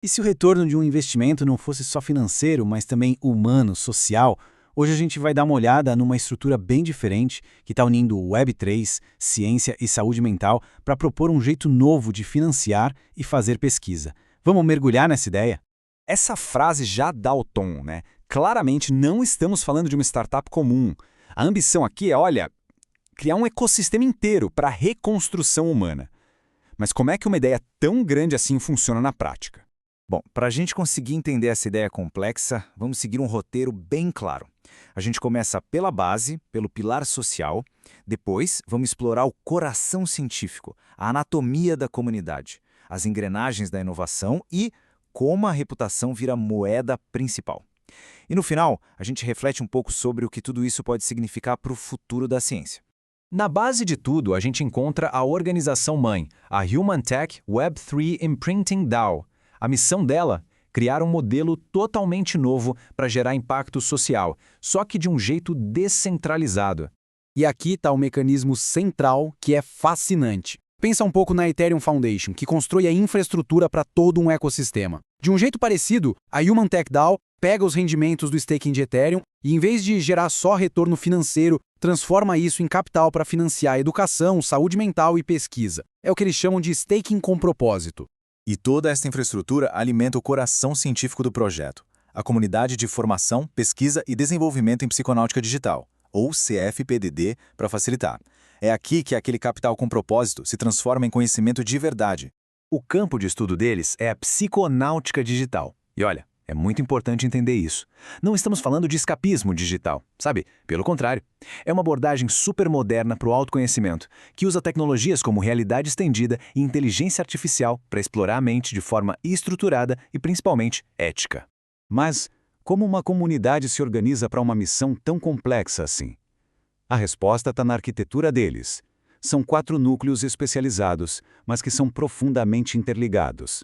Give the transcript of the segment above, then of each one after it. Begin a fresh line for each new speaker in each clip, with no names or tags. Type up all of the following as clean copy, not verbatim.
E se o retorno de um investimento não fosse só financeiro, mas também humano, social? Hoje a gente vai dar uma olhada numa estrutura bem diferente que está unindo o Web3, ciência e saúde mental para propor um jeito novo de financiar e fazer pesquisa. Vamos mergulhar nessa ideia?
Essa frase já dá o tom, né? Claramente não estamos falando de uma startup comum. A ambição aqui é, olha, criar um ecossistema inteiro para a reconstrução humana. Mas como é que uma ideia tão grande assim funciona na prática? Bom, para a gente conseguir entender essa ideia complexa, vamos seguir um roteiro bem claro. A gente começa pela base, pelo pilar social, depois vamos explorar o coração científico, a anatomia da comunidade, as engrenagens da inovação e como a reputação vira moeda principal. E no final, a gente reflete um pouco sobre o que tudo isso pode significar para o futuro da ciência. Na base de tudo, a gente encontra a organização mãe, a Human Tech Web3 Imprinting DAO. A missão dela? Criar um modelo totalmente novo para gerar impacto social, só que de um jeito descentralizado.
E aqui está o mecanismo central que é fascinante. Pensa um pouco na Ethereum Foundation, que constrói a infraestrutura para todo um ecossistema. De um jeito parecido, a Human Tech DAO pega os rendimentos do staking de Ethereum e, em vez de gerar só retorno financeiro, transforma isso em capital para financiar educação, saúde mental e pesquisa. É o que eles chamam de staking com propósito.
E toda essa infraestrutura alimenta o coração científico do projeto, a comunidade de formação, pesquisa e desenvolvimento em psiconáutica digital, ou CFPDD, para facilitar. É aqui que aquele capital com propósito se transforma em conhecimento de verdade.
O campo de estudo deles é a psiconáutica digital. E olha, é muito importante entender isso. Não estamos falando de escapismo digital, sabe? Pelo contrário. É uma abordagem super moderna para o autoconhecimento, que usa tecnologias como realidade estendida e inteligência artificial para explorar a mente de forma estruturada e principalmente ética. Mas como uma comunidade se organiza para uma missão tão complexa assim? A resposta está na arquitetura deles. São 4 núcleos especializados, mas que são profundamente interligados.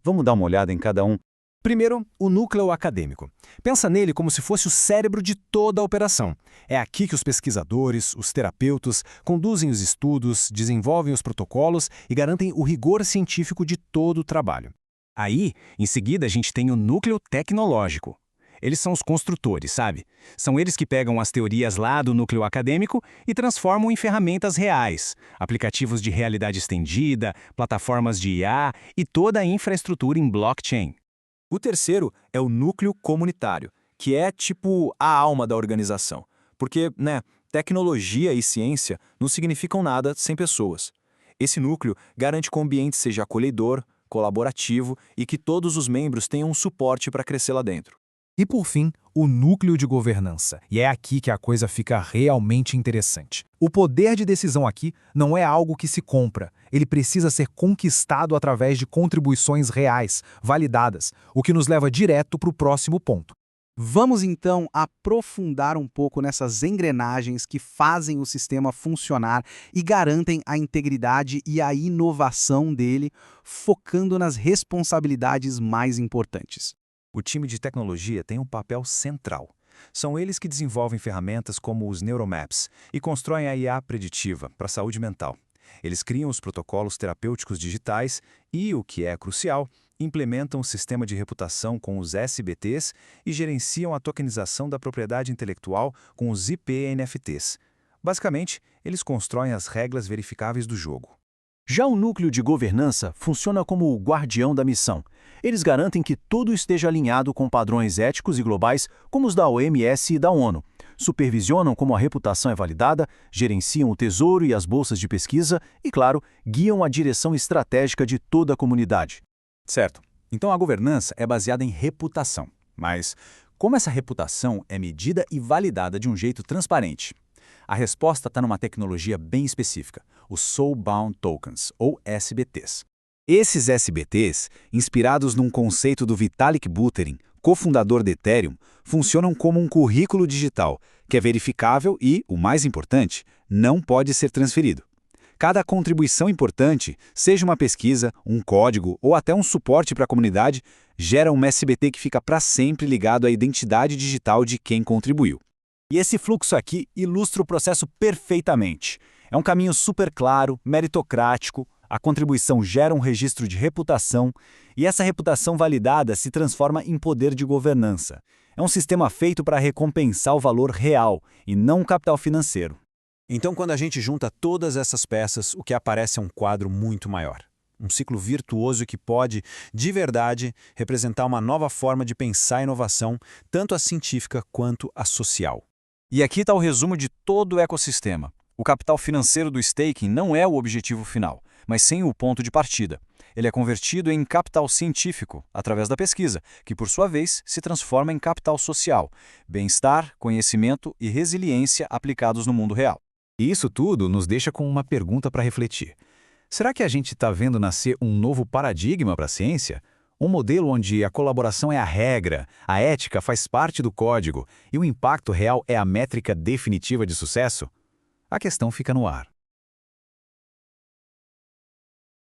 Vamos dar uma olhada em cada um.
Primeiro, o núcleo acadêmico. Pensa nele como se fosse o cérebro de toda a operação. É aqui que os pesquisadores, os terapeutas, conduzem os estudos, desenvolvem os protocolos e garantem o rigor científico de todo o trabalho. Aí, em seguida, a gente tem o núcleo tecnológico. Eles são os construtores, sabe? São eles que pegam as teorias lá do núcleo acadêmico e transformam em ferramentas reais, aplicativos de realidade estendida, plataformas de IA e toda a infraestrutura em blockchain.
O terceiro é o núcleo comunitário, que é tipo a alma da organização. Porque, tecnologia e ciência não significam nada sem pessoas. Esse núcleo garante que o ambiente seja acolhedor, colaborativo e que todos os membros tenham um suporte para crescer lá dentro.
E por fim, o núcleo de governança. E é aqui que a coisa fica realmente interessante. O poder de decisão aqui não é algo que se compra. Ele precisa ser conquistado através de contribuições reais, validadas, o que nos leva direto para o próximo ponto.
Vamos então aprofundar um pouco nessas engrenagens que fazem o sistema funcionar e garantem a integridade e a inovação dele, focando nas responsabilidades mais importantes.
O time de tecnologia tem um papel central. São eles que desenvolvem ferramentas como os Neuromaps e constroem a IA preditiva para a saúde mental. Eles criam os protocolos terapêuticos digitais e, o que é crucial, implementam o sistema de reputação com os SBTs e gerenciam a tokenização da propriedade intelectual com os IP-NFTs. Basicamente, eles constroem as regras verificáveis do jogo.
Já o núcleo de governança funciona como o guardião da missão. Eles garantem que tudo esteja alinhado com padrões éticos e globais como os da OMS e da ONU. Supervisionam como a reputação é validada, gerenciam o tesouro e as bolsas de pesquisa e, claro, guiam a direção estratégica de toda a comunidade.
Certo. Então a governança é baseada em reputação. Mas como essa reputação é medida e validada de um jeito transparente? A resposta está numa tecnologia bem específica, os Soulbound Tokens, ou SBTs. Esses SBTs, inspirados num conceito do Vitalik Buterin, cofundador da Ethereum, funcionam como um currículo digital, que é verificável e, o mais importante, não pode ser transferido. Cada contribuição importante, seja uma pesquisa, um código ou até um suporte para a comunidade, gera um SBT que fica para sempre ligado à identidade digital de quem contribuiu. E esse fluxo aqui ilustra o processo perfeitamente. É um caminho super claro, meritocrático, A contribuição gera um registro de reputação e essa reputação validada se transforma em poder de governança. É um sistema feito para recompensar o valor real e não o capital financeiro.
Então, quando a gente junta todas essas peças, o que aparece é um quadro muito maior. Um ciclo virtuoso que pode, de verdade, representar uma nova forma de pensar a inovação, tanto a científica quanto a social.
E aqui está o resumo de todo o ecossistema. O capital financeiro do staking não é o objetivo final, mas sim o ponto de partida. Ele é convertido em capital científico, através da pesquisa, que por sua vez se transforma em capital social, bem-estar, conhecimento e resiliência aplicados no mundo real.
E isso tudo nos deixa com uma pergunta para refletir. Será que a gente está vendo nascer um novo paradigma para a ciência? Um modelo onde a colaboração é a regra, a ética faz parte do código e o impacto real é a métrica definitiva de sucesso? A questão fica no ar.